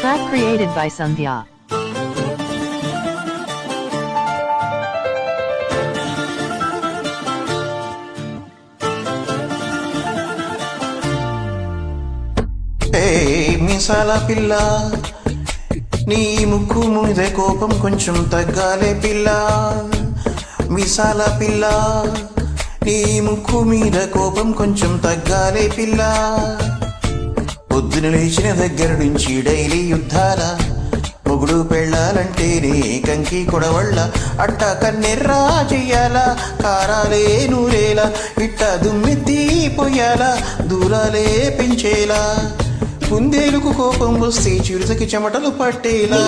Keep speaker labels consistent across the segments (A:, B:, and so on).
A: Track created by Sandhya.
B: మీసాల పిల్ల నీ ముక్కు మీద కోపం కొంచెం తగ్గాలే పిల్ల. మీసాల పిల్ల నీ ముక్కు మీద కోపం కొంచెం తగ్గాలే పిల్ల. పొద్దున లేచిన దగ్గర నుంచి డైలీ యుద్ధాల మొగుడు పెళ్ళాలంటేనే కంకి కొడవళ్ళ అట్ట కన్నెర్రా చెయ్యాలా కారాలే నూరేలా ఇట్ట దుమ్మెత్తి పొయ్యాలా దూరాలే పెంచేలా కుందేలుకు కోపం వస్తే చిరుసకి చెమటలు పట్టేలా.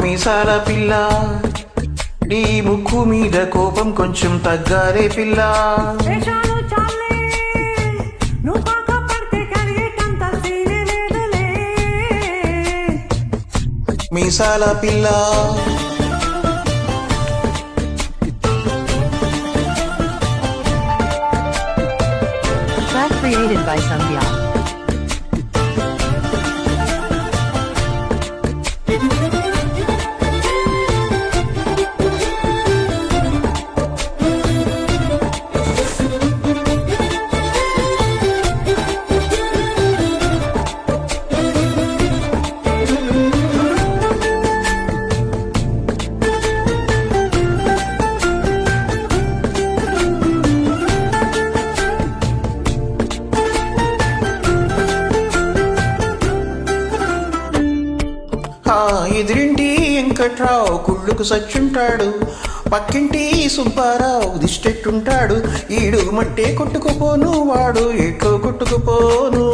B: మీసాల పిల్ల నీ ముక్కు మీద కోపం కొంచెం తగ్గాలే పిల్ల. మీసాల పిల్ల
A: Track created by Sandhya.
B: ఎదురింటి వెంకట్రావు కుళ్ళుకు సచ్చుంటాడు, పక్కింటి సుబ్బారావు దిష్టెట్టుంటాడు. ఈడు మట్టే కొట్టుకుపోను వాడు ఎట్లో కొట్టుకుపోను.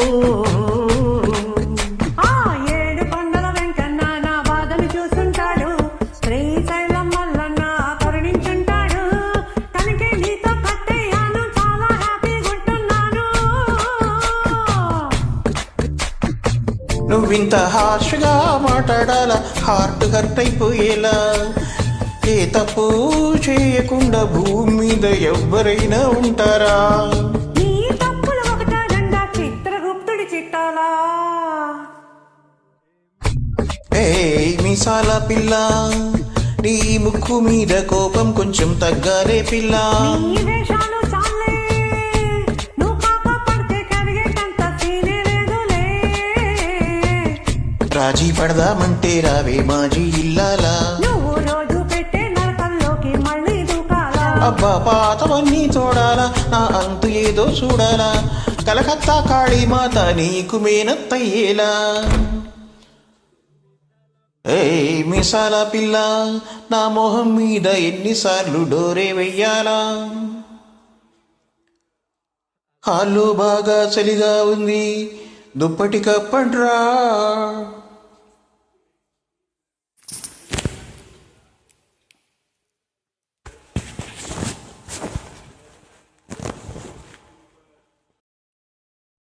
B: నువ్వింత హార్ష్గా మాట్లాడాలా హార్ట్ హర్ట్ అయిపోయేలా. ఏ తప్పు చేయకుండా భూమి మీద ఎవ్వరైనా ఉంటారా? మీసాల పిల్ల నీ ముక్కు మీద కోపం కొంచెం తగ్గాలే పిల్ల. రాజీ పడదామంటే రావే మాజీ ఇల్లాలా. అబ్బా పాతవన్నీ చూడాలా నా అంతు ఏదో చూడాలా. కలకత్తా కాళీమాత నీకు మేనత్తయ్యేలా. మీసాల పిల్ల నా మొహం మీద ఎన్నిసార్లు డోరే వెయ్యాలా. హాల్లో బాగా చలిగా ఉంది దుప్పటి కప్పండ్రా.